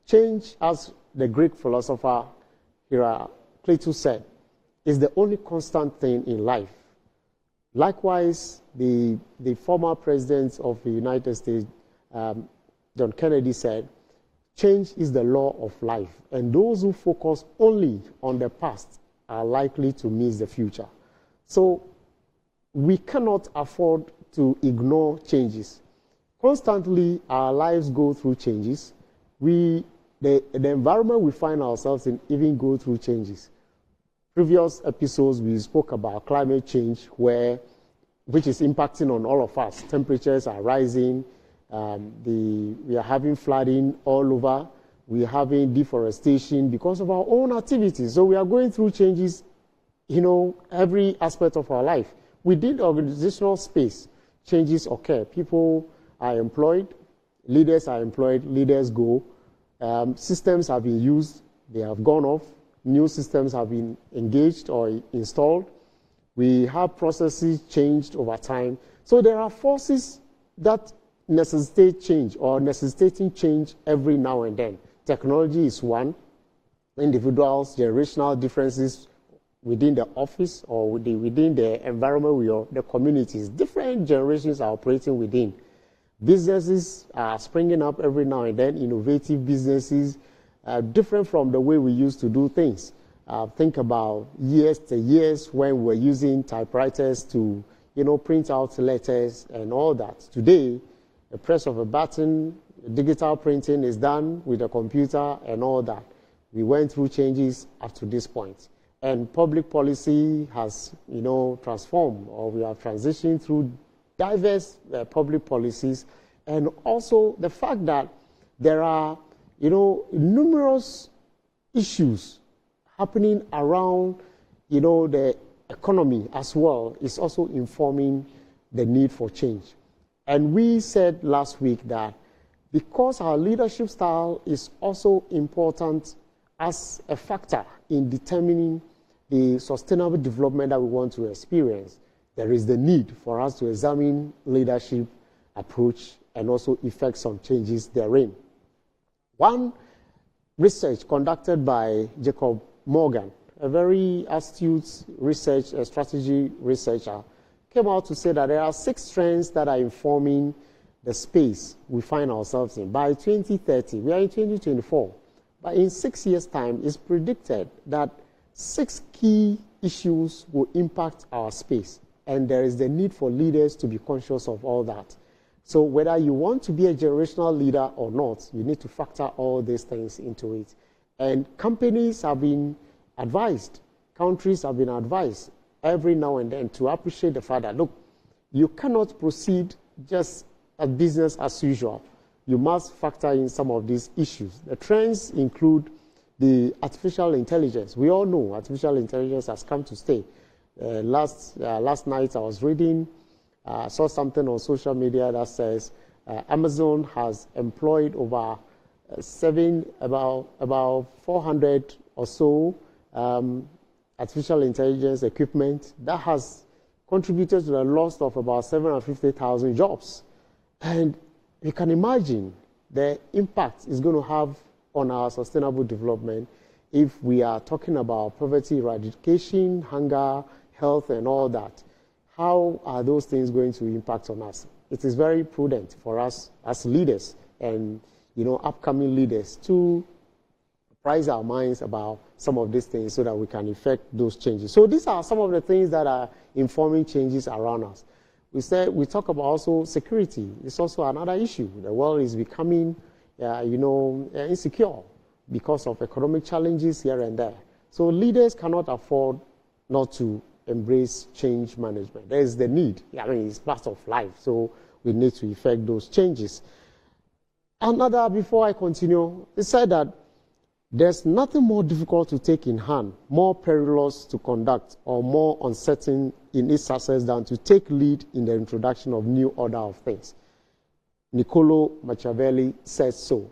Change, as the Greek philosopher Heraclitus said, is the only constant thing in life. Likewise, the former president of the United States, John Kennedy, said, change is the law of life, and those who focus only on the past are likely to miss the future. So we cannot afford to ignore changes. Constantly, our lives go through changes. The environment we find ourselves in even go through changes. Previous episodes, we spoke about climate change, which is impacting on all of us. Temperatures are rising. We are having flooding all over. We are having deforestation because of our own activities. So we are going through changes, every aspect of our life. Within the organizational space, changes occur. People are employed, leaders are employed, leaders go. Systems have been used, they have gone off. New systems have been engaged or installed. We have processes changed over time. So there are forces that necessitate change or necessitating change every now and then. Technology is one. Individuals, generational differences within the office or within the environment, the communities, different generations are operating within. Businesses are springing up every now and then, innovative businesses, different from the way we used to do things. Think about years when we were using typewriters to, print out letters and all that. Today, the press of a button, digital printing is done with a computer and all that. We went through changes up to this point. And public policy has, transformed, or we have transitioned through diverse public policies, and also the fact that there are, numerous issues happening around, the economy as well is also informing the need for change. And we said last week that because our leadership style is also important as a factor in determining the sustainable development that we want to experience, there is the need for us to examine leadership approach and also effect some changes therein. One research conducted by Jacob Morgan, a very astute strategy researcher, came out to say that there are 6 trends that are informing the space we find ourselves in. By 2030, we are in 2024, but in 6 years' time, it's predicted that 6 key issues will impact our space, and there is the need for leaders to be conscious of all that. So whether you want to be a generational leader or not, you need to factor all these things into it. And companies have been advised, countries have been advised every now and then to appreciate the fact that, look, you cannot proceed just a business as usual. You must factor in some of these issues. The trends include the artificial intelligence. We all know artificial intelligence has come to stay. Last night I was reading, saw something on social media that says Amazon has employed over about 400 or so artificial intelligence equipment that has contributed to the loss of about 750,000 jobs. And you can imagine the impact it's going to have on our sustainable development if we are talking about poverty eradication, hunger, health, and all that. How are those things going to impact on us? It is very prudent for us as leaders and upcoming leaders to prize our minds about some of these things so that we can effect those changes. So these are some of the things that are informing changes around us. We talk about also security. It's also another issue. The world is becoming, insecure because of economic challenges here and there. So leaders cannot afford not to embrace change management. There is the need. It's part of life. So we need to effect those changes. Before I continue, it said that there's nothing more difficult to take in hand, more perilous to conduct, or more uncertain in its success than to take lead in the introduction of new order of things. Niccolo Machiavelli said so.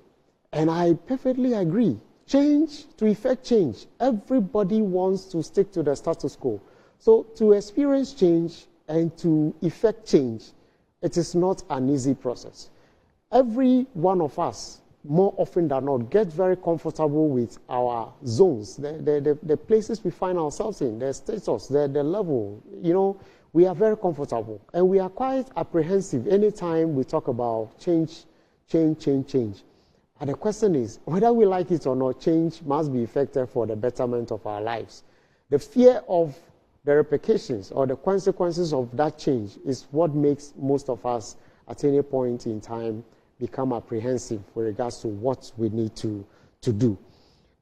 And I perfectly agree. To effect change, everybody wants to stick to the status quo. So to experience change and to effect change, it is not an easy process. Every one of us more often than not, get very comfortable with our zones, the places we find ourselves in, the status, the level. You know, we are very comfortable, and we are quite apprehensive anytime we talk about change. And the question is, whether we like it or not, change must be effected for the betterment of our lives. The fear of the repercussions or the consequences of that change is what makes most of us at any point in time become apprehensive with regards to what we need to do.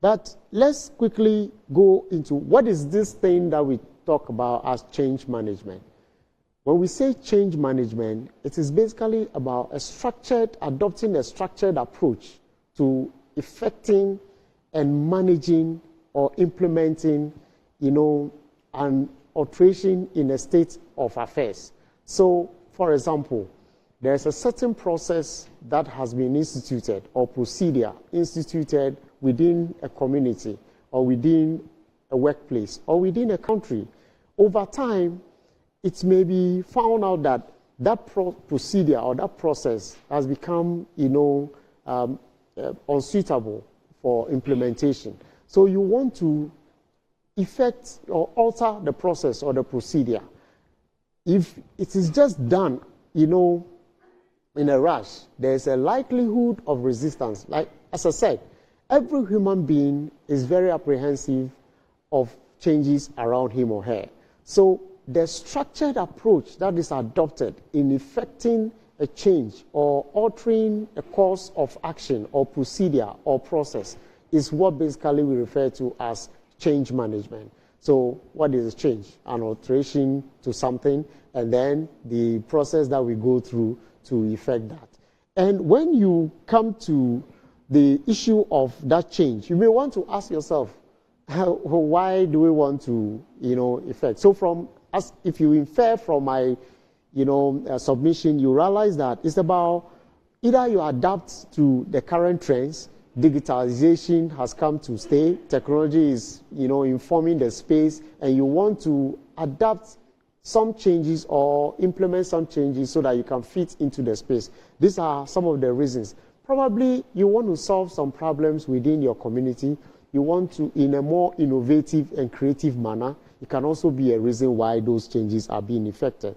But let's quickly go into what is this thing that we talk about as change management. When we say change management, it is basically about adopting a structured approach to effecting and managing or implementing, an alteration in a state of affairs. So, for example, there's a certain process that has been instituted or procedure instituted within a community or within a workplace or within a country. Over time, it may be found out that that procedure or that process has become, unsuitable for implementation. So you want to effect or alter the process or the procedure. If it is just done, in a rush, there's a likelihood of resistance. Like, as I said, every human being is very apprehensive of changes around him or her. So the structured approach that is adopted in effecting a change or altering a course of action or procedure or process is what basically we refer to as change management. So what is change? An alteration to something, and then the process that we go through to effect that. And when you come to the issue of that change, you may want to ask yourself, why do we want to, effect? So if you infer from my, submission, you realize that it's about either you adapt to the current trends. Digitalization has come to stay. Technology is, informing the space, and you want to adapt some changes or implement some changes so that you can fit into the space. These are some of the reasons. Probably you want to solve some problems within your community. You want to, in a more innovative and creative manner. It can also be a reason why those changes are being effected.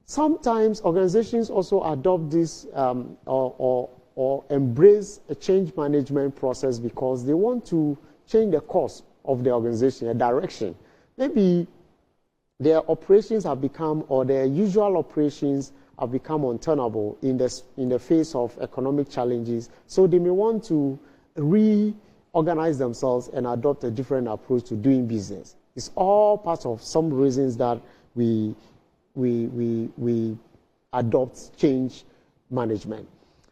Sometimes organizations also adopt this or embrace a change management process because they want to change the course of the organization, a direction. Maybe their operations have become, or their usual operations have become untenable in the face of economic challenges. So they may want to reorganize themselves and adopt a different approach to doing business. It's all part of some reasons that we adopt change management.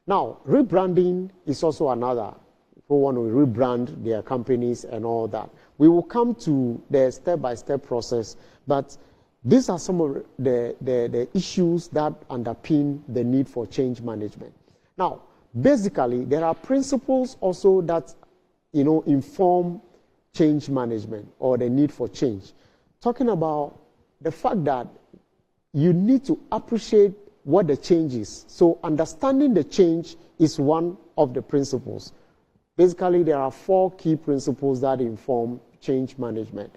Now, rebranding is also another. People want to rebrand their companies and all that. We will come to the step-by-step process, but these are some of the issues that underpin the need for change management. Now, basically, there are principles also that, inform change management or the need for change. Talking about the fact that you need to appreciate what the change is. So understanding the change is one of the principles. Basically, there are 4 key principles that inform change management.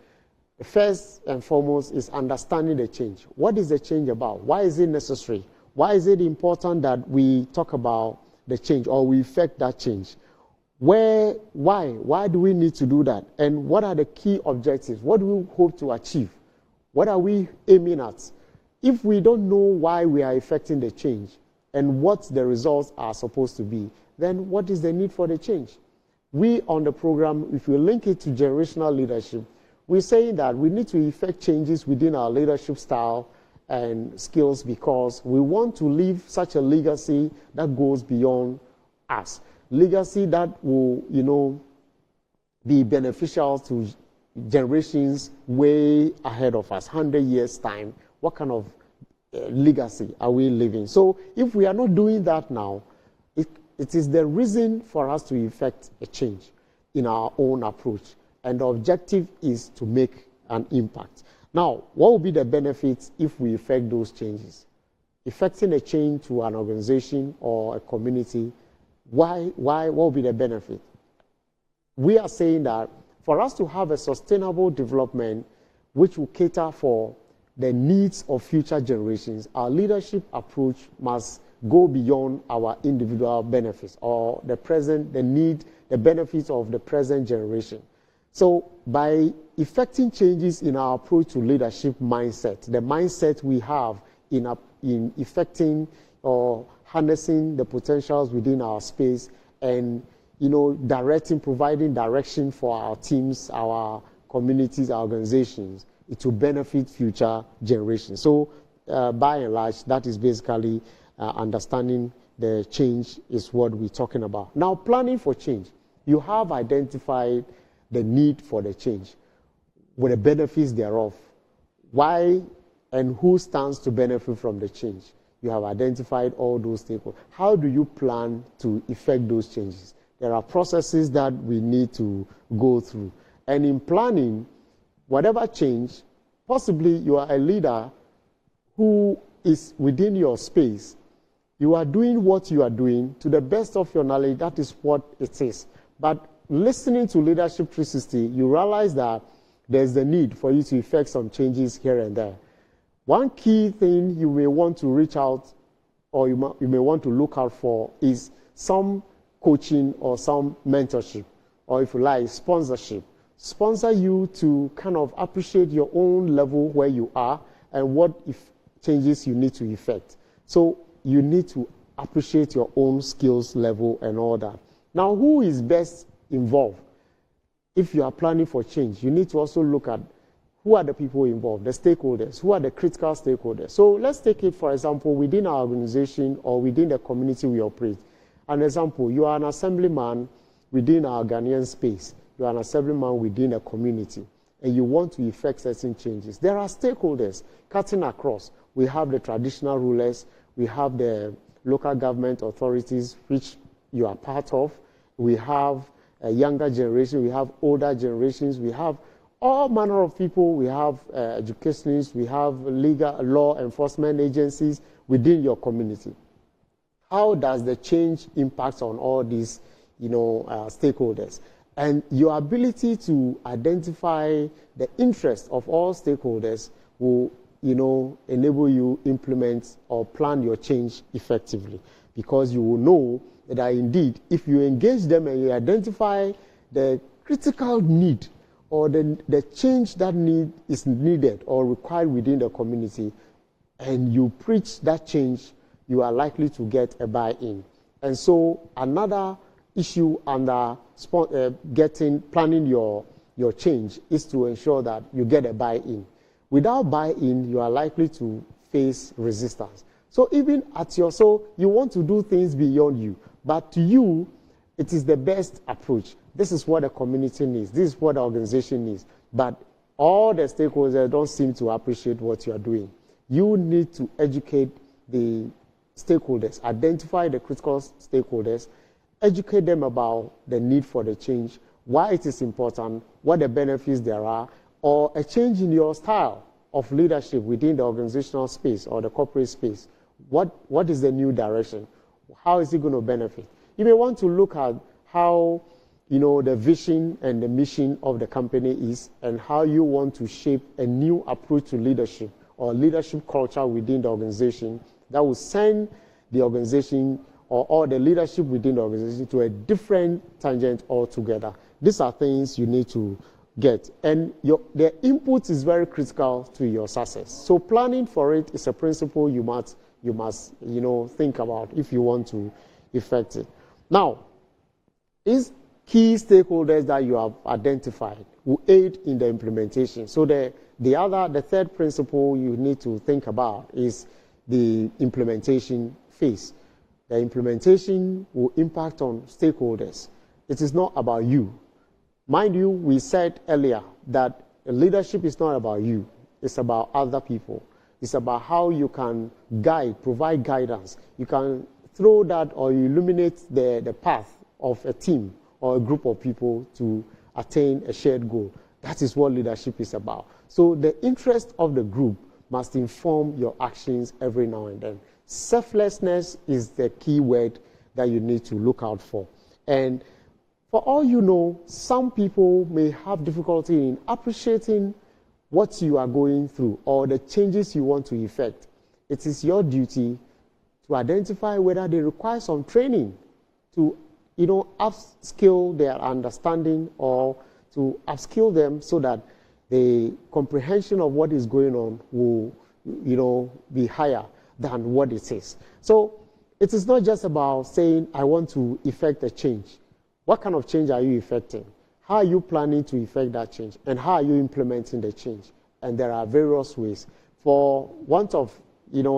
The first and foremost is understanding the change. What is the change about? Why is it necessary? Why is it important that we talk about the change or we effect that change? Why? Why do we need to do that? And what are the key objectives? What do we hope to achieve? What are we aiming at? If we don't know why we are effecting the change and what the results are supposed to be, then what is the need for the change? We on the program, if we link it to generational leadership, we're saying that we need to effect changes within our leadership style and skills because we want to leave such a legacy that goes beyond us. Legacy that will, be beneficial to generations way ahead of us, 100 years' time. What kind of legacy are we living? So if we are not doing that now, it is the reason for us to effect a change in our own approach. And the objective is to make an impact. Now, what will be the benefits if we effect those changes? Effecting a change to an organization or a community What will be the benefit? We are saying that for us to have a sustainable development which will cater for the needs of future generations, our leadership approach must go beyond our individual benefits or the benefits of the present generation. So by effecting changes in our approach to leadership mindset, the mindset we have in effecting or harnessing the potentials within our space and providing direction for our teams, our communities, our organizations, it will benefit future generations. So by and large, that is basically understanding the change is what we're talking about. Now, planning for change. You have identified the need for the change with the benefits thereof. Why and who stands to benefit from the change? You have identified all those stakeholders. How do you plan to effect those changes? There are processes that we need to go through. And in planning, whatever change, possibly you are a leader who is within your space. You are doing what you are doing to the best of your knowledge. That is what it is. But listening to Leadership 360, you realize that there's the need for you to effect some changes here and there. One key thing you may want to reach out or you may want to look out for is some coaching or some mentorship, or if you like, sponsorship. Sponsor you to kind of appreciate your own level where you are and what changes you need to effect. So you need to appreciate your own skills level and all that. Now, who is best involved? If you are planning for change, you need to also look at who are the people involved, the stakeholders, who are the critical stakeholders. So let's take it, for example, within our organization or within the community we operate. An example, you are an assemblyman within our Ghanaian space. You are an assemblyman within a community, and you want to effect certain changes. There are stakeholders cutting across. We have the traditional rulers, we have the local government authorities, which you are part of. We have a younger generation, we have older generations, we have all manner of people. We have educationists, we have legal law enforcement agencies within your community. How does the change impact on all these, stakeholders? And your ability to identify the interest of all stakeholders will, enable you implement or plan your change effectively, because you will know that indeed, if you engage them and you identify the critical need or the change that is needed or required within the community, and you preach that change, you are likely to get a buy-in. And so another issue under planning your change is to ensure that you get a buy-in. Without buy-in, you are likely to face resistance. So even you want to do things beyond you, but to you, it is the best approach. This is what the community needs. This is what the organization needs. But all the stakeholders don't seem to appreciate what you are doing. You need to educate the stakeholders, identify the critical stakeholders, educate them about the need for the change, why it is important, what the benefits there are, or a change in your style of leadership within the organizational space or the corporate space. What is the new direction? How is it going to benefit? You may want to look at how the vision and the mission of the company is, and how you want to shape a new approach to leadership or leadership culture within the organization that will send the organization or the leadership within the organization to a different tangent altogether. These are things you need to get, and their input is very critical to your success. So planning for it is a principle you must think about if you want to effect it. Now, these key stakeholders that you have identified will aid in the implementation. So the third principle you need to think about is the implementation phase. The implementation will impact on stakeholders. It is not about you. Mind you, we said earlier that leadership is not about you. It's about other people. It's about how you can provide guidance. You can throw that or illuminate the path of a team or a group of people to attain a shared goal. That is what leadership is about. So the interest of the group must inform your actions every now and then. Selflessness is the key word that you need to look out for. And for all you know, some people may have difficulty in appreciating what you are going through or the changes you want to effect. It is your duty to identify whether they require some training to, upskill their understanding or to upskill them so that the comprehension of what is going on will, be higher than what it is. So it is not just about saying, I want to effect a change. What kind of change are you effecting? How are you planning to effect that change? And how are you implementing the change? And there are various ways. For want of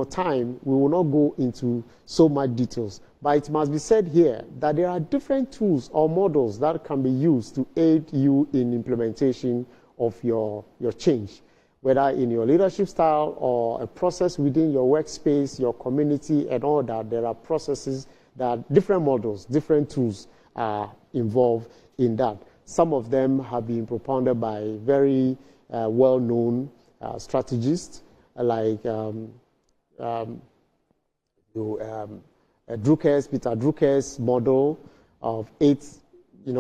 time, we will not go into so much details. But it must be said here that there are different tools or models that can be used to aid you in implementation of your change, whether in your leadership style or a process within your workspace, your community, and all that. There are processes that different models, different tools are involved in that. Some of them have been propounded by very well-known strategists like Peter Drucker's model of 8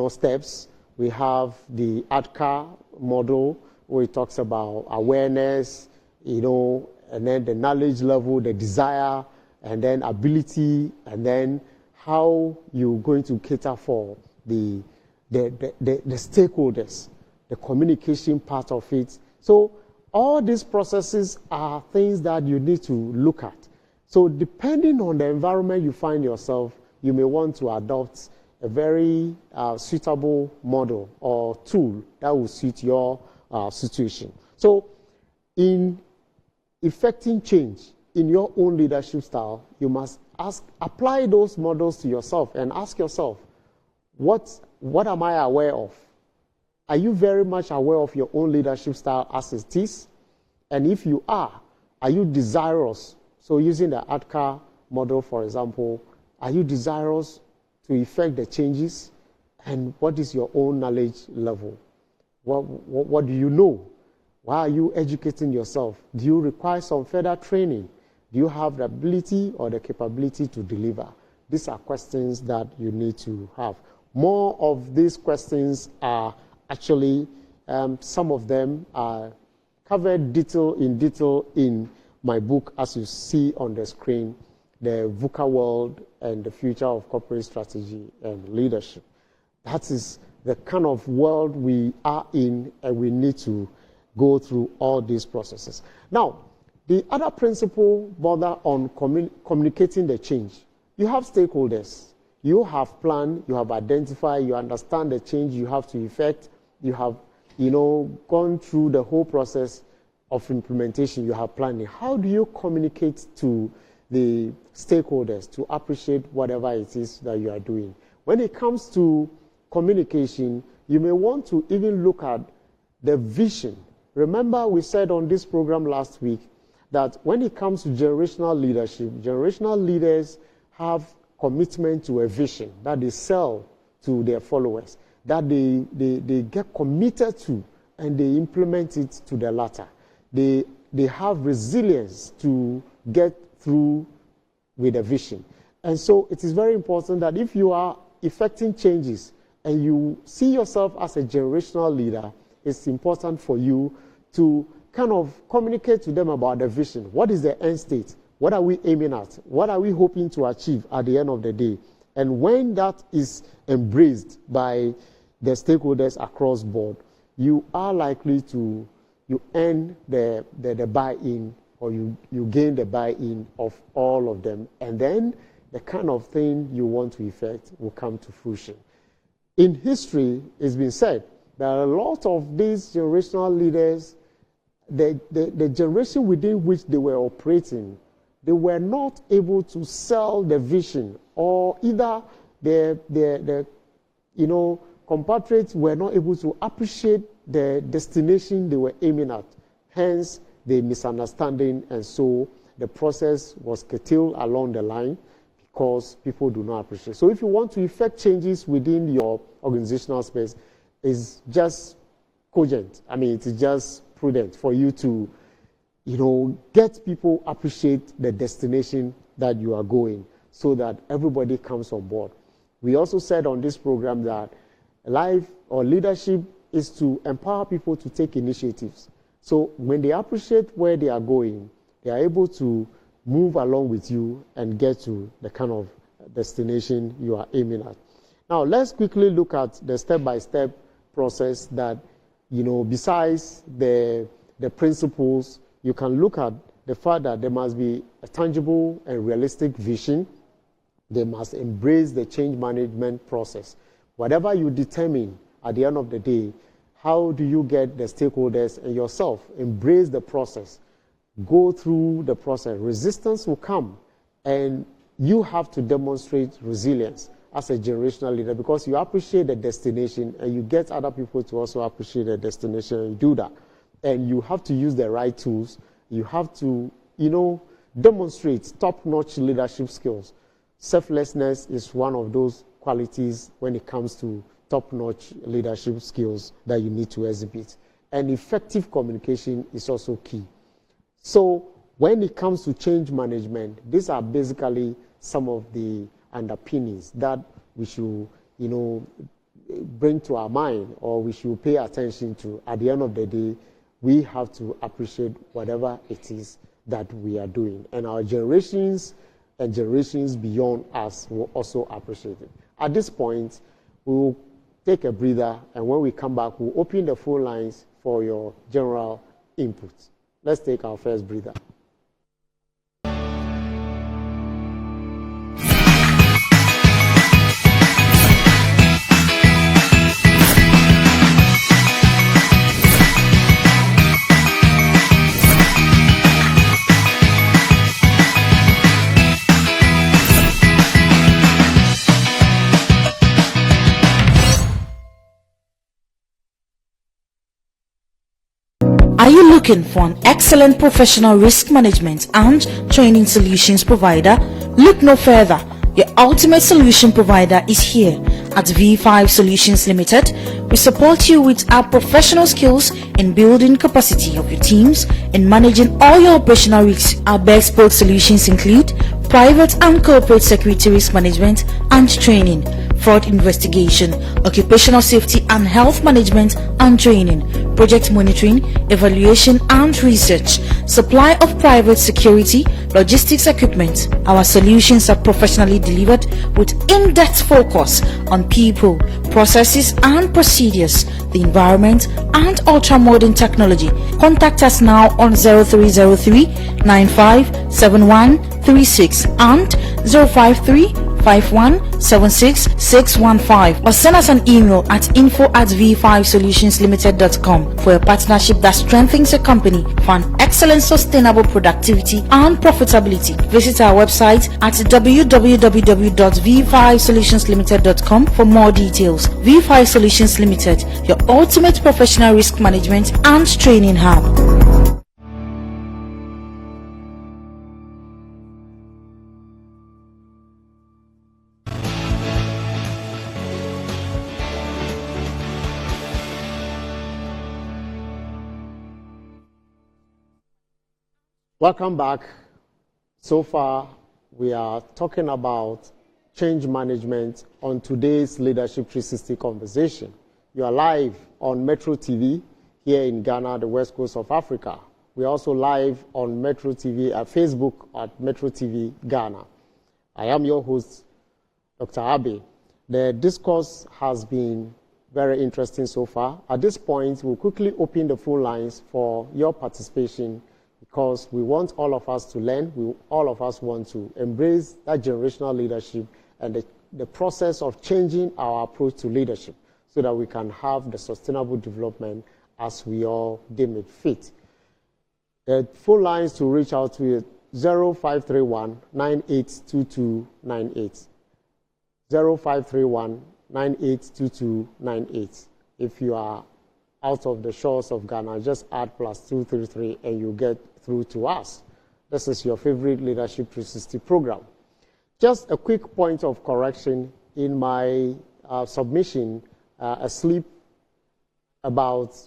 steps. We have the ADKAR model, where it talks about awareness, and then the knowledge level, the desire, and then ability, and then how you're going to cater for the stakeholders, the communication part of it. So all these processes are things that you need to look at. So depending on the environment you find yourself, you may want to adopt a very suitable model or tool that will suit your situation. So in effecting change in your own leadership style, you must apply those models to yourself and ask yourself, what am I aware of? Are you very much aware of your own leadership style as it is? And if you are you desirous? So using the ADKAR model, for example, are you desirous to effect the changes? And what is your own knowledge level? What do you know? Why are you educating yourself? Do you require some further training? Do you have the ability or the capability to deliver? These are questions that you need to have. More of these questions are actually, some of them are covered in detail in my book, as you see on the screen, The V.U.C.A World and the Future of Corporate Strategy and Leadership. That is the kind of world we are in, and we need to go through all these processes. Now, the other principle border on communicating the change. You have stakeholders. You have planned, you have identified, you understand the change you have to effect. You have, gone through the whole process of implementation. You have planning. How do you communicate to the stakeholders to appreciate whatever it is that you are doing? When it comes to communication, you may want to even look at the vision. Remember, we said on this program last week that when it comes to generational leadership, generational leaders have commitment to a vision that they sell to their followers, that they get committed to, and they implement it to the latter. They have resilience to get through with a vision. And so it is very important that if you are effecting changes and you see yourself as a generational leader, it's important for you to kind of communicate to them about the vision. What is the end state? What are we aiming at? What are we hoping to achieve at the end of the day? And when that is embraced by the stakeholders across board, you are likely to earn the buy-in, or you gain the buy-in of all of them. And then the kind of thing you want to effect will come to fruition. In history, it's been said that a lot of these generational leaders, the generation within which they were operating, they were not able to sell the vision, or either their compatriots were not able to appreciate the destination they were aiming at. Hence, the misunderstanding, and so the process was curtailed along the line because people do not appreciate. So if you want to effect changes within your organizational space, it's just cogent. I mean, it is just prudent for you to, get people appreciate the destination that you are going. so that everybody comes on board. We also said on this program that life or leadership is to empower people to take initiatives. So when they appreciate where they are going, they are able to move along with you and get to the kind of destination you are aiming at. Now, let's quickly look at the step-by-step process that, besides the principles, you can look at the fact that there must be a tangible and realistic vision. They must embrace the change management process. Whatever you determine at the end of the day, how do you get the stakeholders and yourself embrace the process? Go through the process. Resistance will come, and you have to demonstrate resilience as a generational leader, because you appreciate the destination and you get other people to also appreciate the destination, and you do that. And you have to use the right tools. You have to, demonstrate top-notch leadership skills. Selflessness is one of those qualities when it comes to top-notch leadership skills that you need to exhibit. And effective communication is also key. So when it comes to change management, these are basically some of the underpinnings that we should, bring to our mind, or we should pay attention to. At the end of the day, we have to appreciate whatever it is that we are doing. And our generations and generations beyond us will also appreciate it. At this point, we will take a breather, and when we come back, we'll open the phone lines for your general input. Let's take our first breather. Are you looking for an excellent professional risk management and training solutions provider? Look no further. Your ultimate solution provider is here at V5 Solutions Limited. We support you with our professional skills in building capacity of your teams and managing all your operational risks. Our bespoke solutions include private and corporate security risk management and training, fraud investigation, occupational safety and health management and training, project monitoring, evaluation and research, supply of private security, logistics equipment. Our solutions are professionally delivered with in-depth focus on people, processes and procedures, the environment and ultra-modern technology. Contact us now on 0303 957136 and 053 5176 or send us an email at info@v5solutionslimited.com for a partnership that strengthens your company for an excellent sustainable productivity and profitability. Visit our website at www.v5solutionslimited.com for more details. V5 Solutions Limited, your ultimate professional risk management and training hub. Welcome back. So far, we are talking about change management on today's Leadership 360 conversation. You are live on Metro TV here in Ghana, the west coast of Africa. We are also live on Metro TV at Facebook at Metro TV Ghana. I am your host, Dr. Abbey. The discourse has been very interesting so far. At this point, we'll quickly open the phone lines for your participation, because we want all of us to learn. All of us want to embrace that generational leadership and the process of changing our approach to leadership so that we can have the sustainable development as we all deem it fit. The phone lines to reach out to 0531 982298. 0531 982298. If you are out of the shores of Ghana, just add +233 and you get through to us. This is your favorite Leadership 360 program. Just a quick point of correction in my submission, a slip about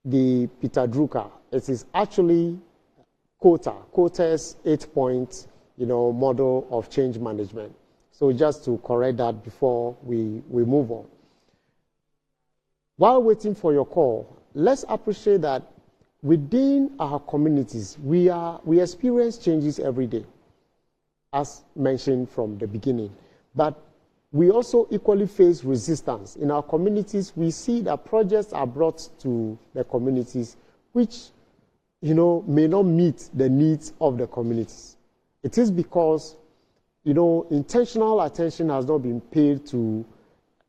the Peter Drucker. It is actually quotas 8 points model of change management. So just to correct that before we move on. While waiting for your call, let's appreciate that within our communities, we experience changes every day, as mentioned from the beginning. But we also equally face resistance. In our communities, we see that projects are brought to the communities which, may not meet the needs of the communities. It is because, intentional attention has not been paid to,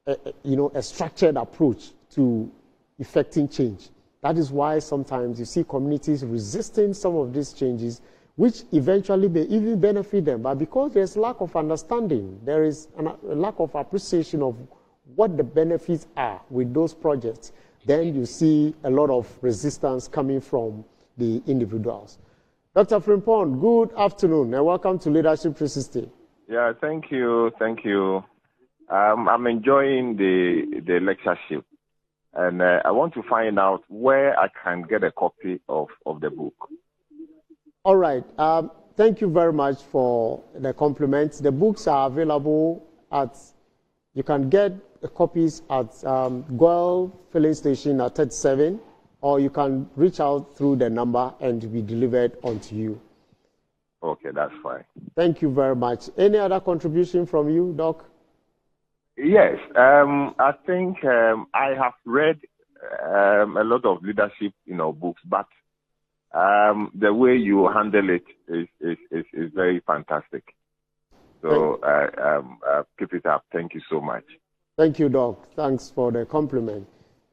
a structured approach to effecting change. That is why sometimes you see communities resisting some of these changes, which eventually may even benefit them. But because there's lack of understanding, there is a lack of appreciation of what the benefits are with those projects, then you see a lot of resistance coming from the individuals. Dr. Frimpong, good afternoon and welcome to Leadership 360. Yeah, thank you. I'm enjoying the lectureship. And I want to find out where I can get a copy of the book. All right. Thank you very much for the compliments. The books are available you can get copies at Goel Filling Station at 37, or you can reach out through the number and be delivered onto you. Okay, that's fine. Thank you very much. Any other contribution from you, Doc? Yes, I think I have read a lot of leadership, books, but the way you handle it is very fantastic. So keep it up. Thank you so much. Thank you, Doc. Thanks for the compliment.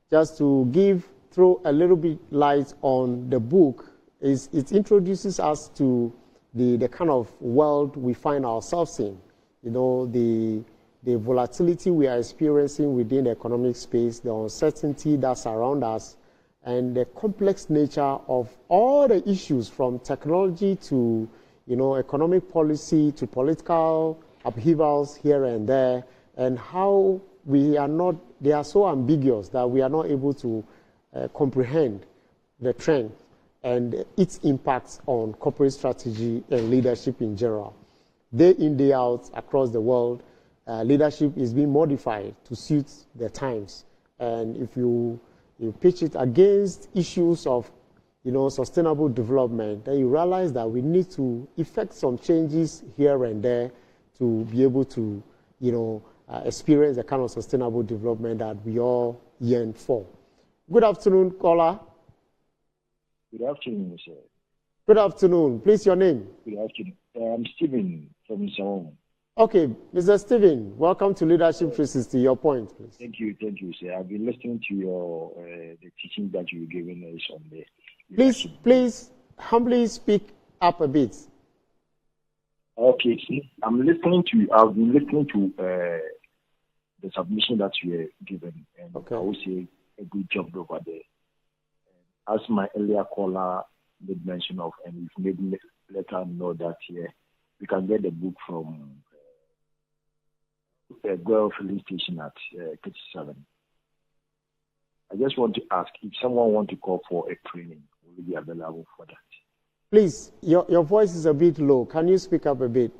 Just to throw a little bit light on the book, it introduces us to the kind of world we find ourselves in. The volatility we are experiencing within the economic space, the uncertainty that surrounds us, and the complex nature of all the issues from technology to, economic policy to political upheavals here and there, and how they are so ambiguous that we are not able to comprehend the trend and its impacts on corporate strategy and leadership in general. Day in, day out across the world, leadership is being modified to suit the times. And if you pitch it against issues of sustainable development, then you realize that we need to effect some changes here and there to be able to experience the kind of sustainable development that we all yearn for. Good afternoon, caller. Good afternoon, sir. Good afternoon. Please, your name. Good afternoon. I'm Stephen from Sao. Okay, Mr. Stephen, welcome to Leadership 360. Your point, please. Thank you, sir. I've been listening to your the teaching that you're giving us on the. Please, humbly speak up a bit. Okay, see, I've been listening to the submission that you are given, and okay. I will say a good job over there. As my earlier caller did mention of, and we've made let her know that we can get the book from Goel Filling Station at 37. I just want to ask if someone wants to call for a training, will it be available for that? Please, your voice is a bit low. Can you speak up a bit?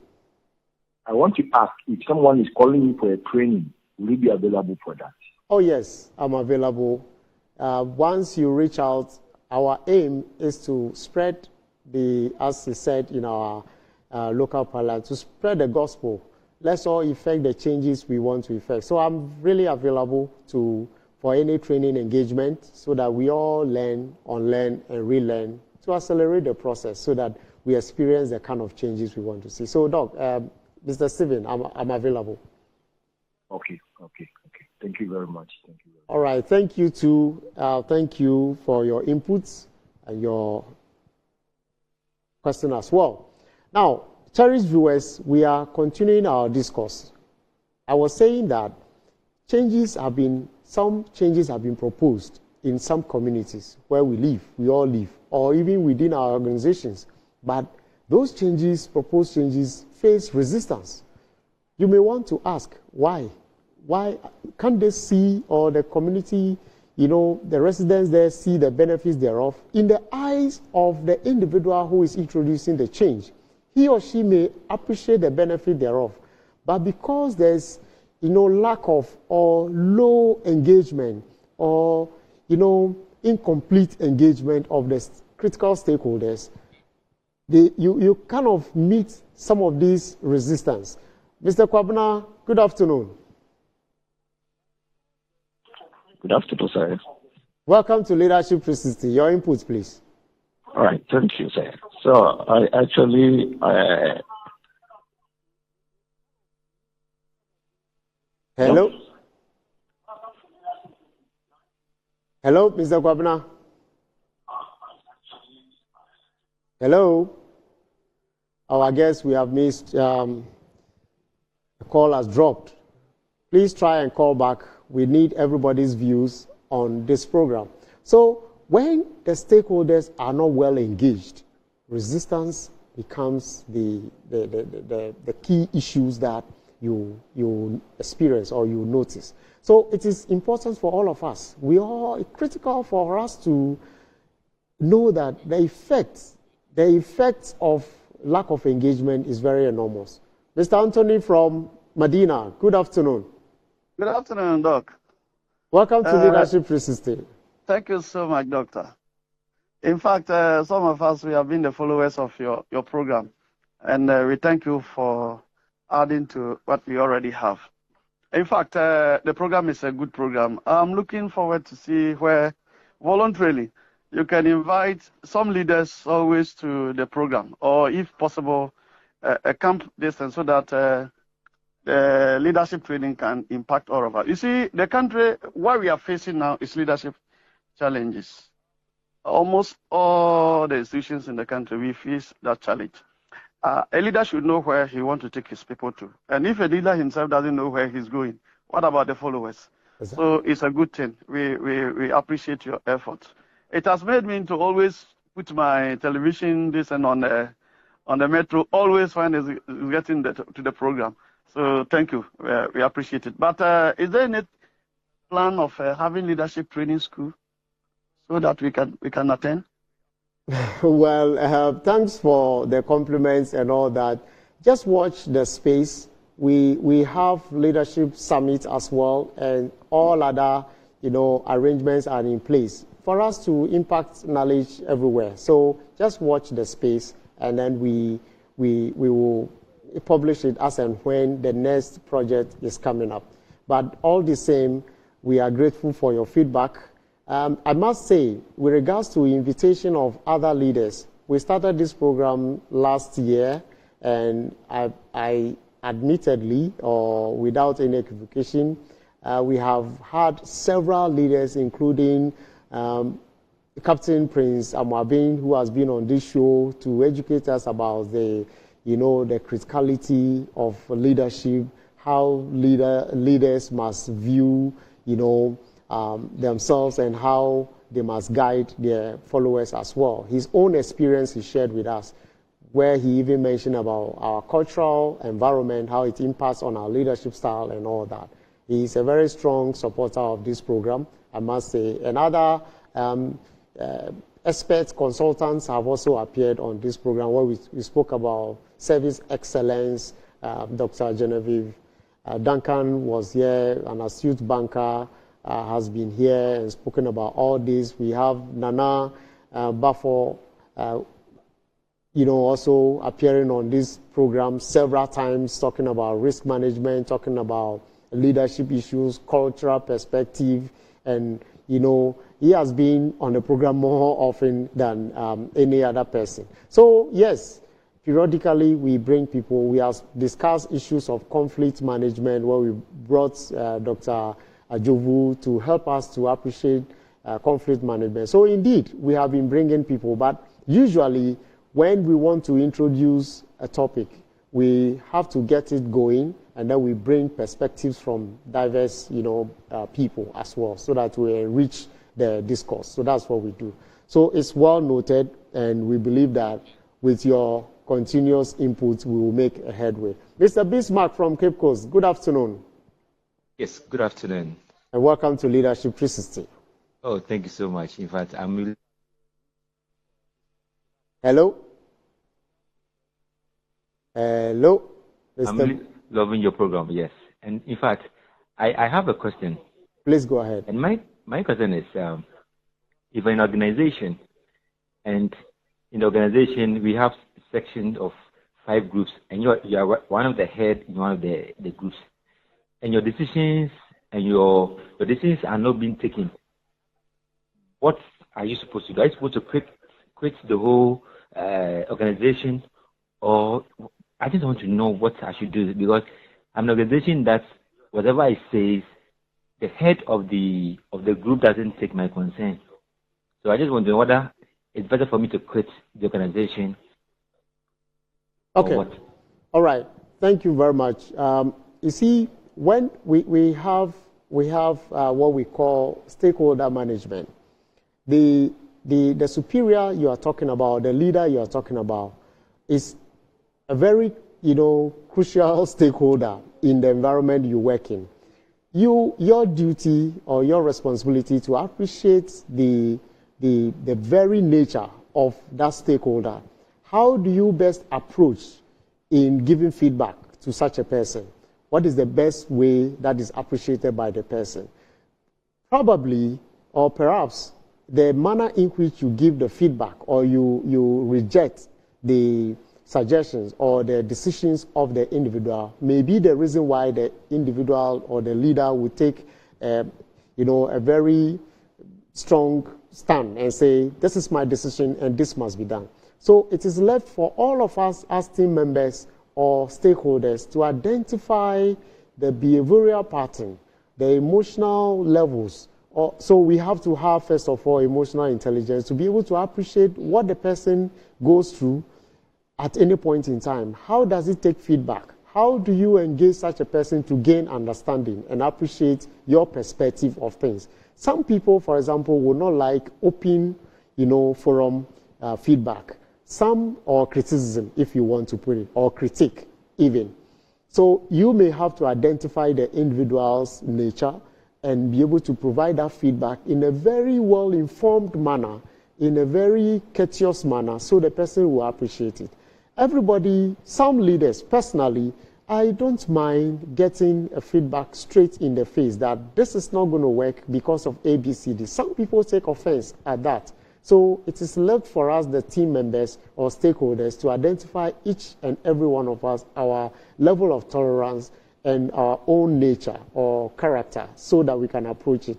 I want to ask if someone is calling me for a training, will it be available for that? Oh, yes, I'm available. Once you reach out, our aim is to spread as he said in our local parliament, to spread the gospel. Let's all effect the changes we want to effect. So I'm really available for any training engagement so that we all learn, unlearn, and relearn to accelerate the process so that we experience the kind of changes we want to see. So, Doc, Mr. Stephen, I'm available. Okay. Thank you very much. All right. Thank you, too. Thank you for your inputs and your question as well. Now, cherished viewers, we are continuing our discourse. I was saying that some changes have been proposed in some communities where we all live, or even within our organizations. But those proposed changes, face resistance. You may want to ask, why? Why can't they see, or the community, the residents there see the benefits thereof? In the eyes of the individual who is introducing the change, he or she may appreciate the benefit thereof, but because there's lack of or low engagement or incomplete engagement of the critical stakeholders, you kind of meet some of these resistance. Mr. Kwabena, good afternoon. Good afternoon, sir. Welcome to Leadership 360. Your input, please. All right, thank you, sir. So I actually Hello? Hello, Mr. Kwabena? Hello? Oh, I guess we have missed, the call has dropped. Please try and call back. We need everybody's views on this program. So when the stakeholders are not well engaged, resistance becomes the key issues that you experience or you notice. So it is important for all of us. We are critical for us to know that the effects of lack of engagement is very enormous. Mr. Anthony from Medina, good afternoon. Good afternoon, Doc. Welcome to Leadership 360. Thank you so much, Doctor. In fact, some of us, we have been the followers of your program, and we thank you for adding to what we already have. In fact, the program is a good program. I'm looking forward to see where voluntarily you can invite some leaders always to the program, or if possible, a camp distance so that the leadership training can impact all of us. You see, the country, what we are facing now is leadership challenges. Almost all the institutions in the country, we face that challenge. A leader should know where he wants to take his people to. And if a leader himself doesn't know where he's going, what about the followers? Exactly. So it's a good thing. We appreciate your efforts. It has made me to always put my television on the metro, always when it's getting to the program. So thank you. We appreciate it. But is there any plan of having leadership training school so that we can attend? Well, thanks for the compliments and all that. Just watch the space. We have leadership summit as well, and all other arrangements are in place for us to impact knowledge everywhere. So just watch the space, and then we will publish it as and when the next project is coming up. But all the same, we are grateful for your feedback. I must say, with regards to invitation of other leaders, we started this program last year, and I admittedly, or without any equivocation, we have had several leaders, including Captain Prince Amwabin, who has been on this show to educate us about the criticality of leadership, how leaders must view, themselves, and how they must guide their followers as well. His own experience he shared with us, where he even mentioned about our cultural environment, how it impacts on our leadership style and all that. He is a very strong supporter of this program, I must say. And other experts, consultants have also appeared on this program where we spoke about service excellence. Dr. Genevieve Duncan was here, an astute banker, has been here and spoken about all this. We have Nana Bafo, also appearing on this program several times, talking about risk management, talking about leadership issues, cultural perspective, and he has been on the program more often than any other person. So yes, periodically we bring people. We have discussed issues of conflict management, where we brought Dr. Ajovu to help us to appreciate conflict management. So indeed, we have been bringing people, but usually when we want to introduce a topic, we have to get it going, and then we bring perspectives from diverse, people as well, so that we enrich the discourse. So that's what we do. So it's well noted, and we believe that with your continuous input, we will make a headway. Mr. Bismarck from Cape Coast, good afternoon. Yes, good afternoon. And welcome to Leadership 360. Oh, thank you so much. In fact, I'm really... Hello? Hello, I'm Mr. really loving your program, yes. And in fact, I have a question. Please go ahead. And my question is, if an organization, and in the organization we have sections of 5 groups, and you are one of the head in one of the groups, and your decisions are not being taken, what are you supposed to do? Are you supposed to quit the whole organization, or I just want to know what I should do, because I'm an organization that whatever I say, the head of the group doesn't take my concern. So I just wonder whether it's better for me to quit the organization. Okay. Or what? All right. Thank you very much. You see, when we have what we call stakeholder management, the superior you are talking about, the leader you are talking about, is a very crucial stakeholder in the environment you work in. Your duty or your responsibility to appreciate the very nature of that stakeholder. How do you best approach in giving feedback to such a person? What is the best way that is appreciated by the person? Probably, or perhaps, the manner in which you give the feedback or you reject the suggestions or the decisions of the individual may be the reason why the individual or the leader would take a very strong stand and say, this is my decision and this must be done. So it is left for all of us as team members or stakeholders to identify the behavioral pattern, the emotional levels. So we have to have, first of all, emotional intelligence to be able to appreciate what the person goes through at any point in time. How does it take feedback? How do you engage such a person to gain understanding and appreciate your perspective of things? Some people, for example, would not like open, forum feedback. Some, or criticism, if you want to put it, or critique even. So you may have to identify the individual's nature and be able to provide that feedback in a very well-informed manner, in a very courteous manner, so the person will appreciate it. Everybody, some leaders, personally, I don't mind getting a feedback straight in the face that this is not going to work because of A, B, C, D. Some people take offense at that. So it is left for us, the team members or stakeholders, to identify each and every one of us, our level of tolerance and our own nature or character, so that we can approach it.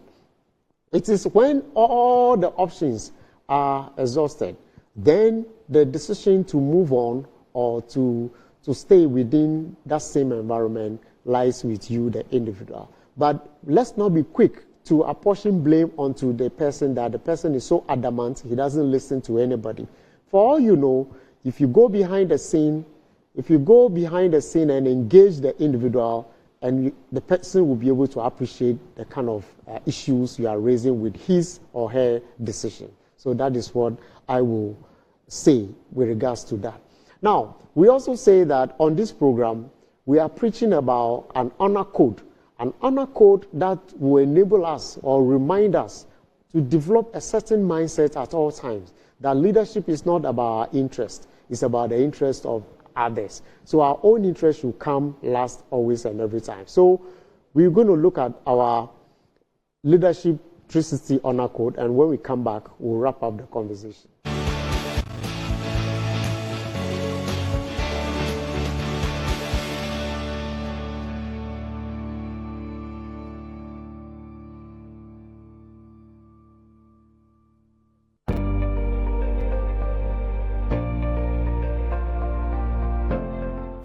It is when all the options are exhausted, then the decision to move on or to stay within that same environment lies with you, the individual. But let's not be quick to apportion blame onto the person, that the person is so adamant he doesn't listen to anybody. For all you know, if you go behind the scene and engage the individual, and the person will be able to appreciate the kind of issues you are raising with his or her decision. So that is what I will say with regards to that. Now, we also say that on this program, we are preaching about an honor code that will enable us or remind us to develop a certain mindset at all times, that leadership is not about our interest, it's about the interest of others. So our own interest should come last always and every time. So we're going to look at our leadership 360 honor code, and when we come back, we'll wrap up the conversation.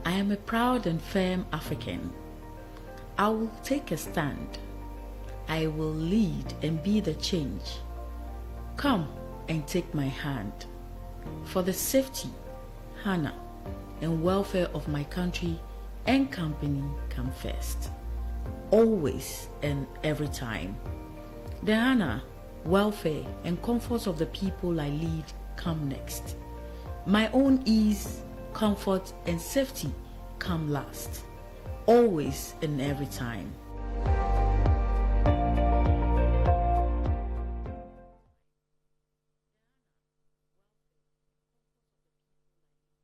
I am a proud and firm African. I will take a stand. I will lead and be the change. Come and take my hand. For the safety, honor, and welfare of my country and company come first. Always and every time. The honor, welfare, and comfort of the people I lead come next. My own ease, comfort, and safety come last. Always and every time.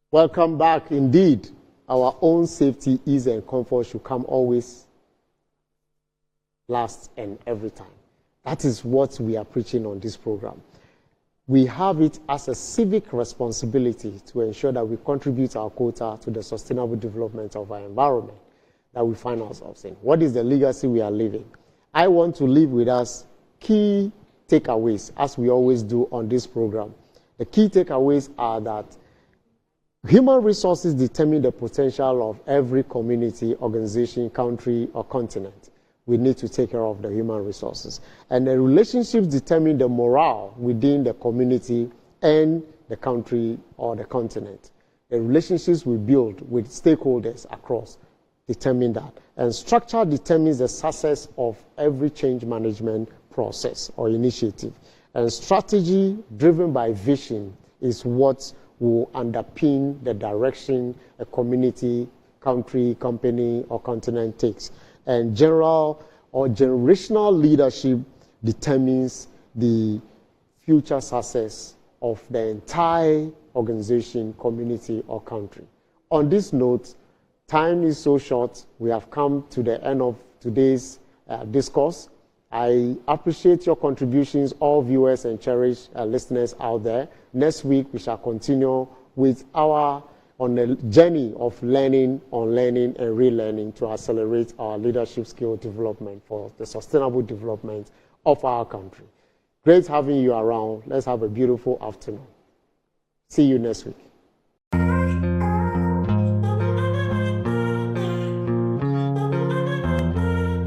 Welcome back indeed. our own safety, ease, and comfort should come always last and every time. That is what we are preaching on this program. We have it as a civic responsibility to ensure that we contribute our quota to the sustainable development of our environment that we find ourselves in. What is the legacy we are leaving? I want to leave with us key takeaways, as we always do on this program. The key takeaways are that human resources determine the potential of every community, organization, country, or continent. We need to take care of the human resources. And the relationships determine the morale within the community and the country or the continent. The relationships we build with stakeholders across determine that. And structure determines the success of every change management process or initiative. And strategy driven by vision is what will underpin the direction a community, country, company, or continent takes. And general or generational leadership determines the future success of the entire organization, community, or country. On this note, time is so short. We have come to the end of today's discourse. I appreciate your contributions, all viewers and cherished listeners out there. Next week, we shall continue with on the journey of learning, unlearning, and relearning to accelerate our leadership skill development for the sustainable development of our country. Great having you around. Let's have a beautiful afternoon. See you next week.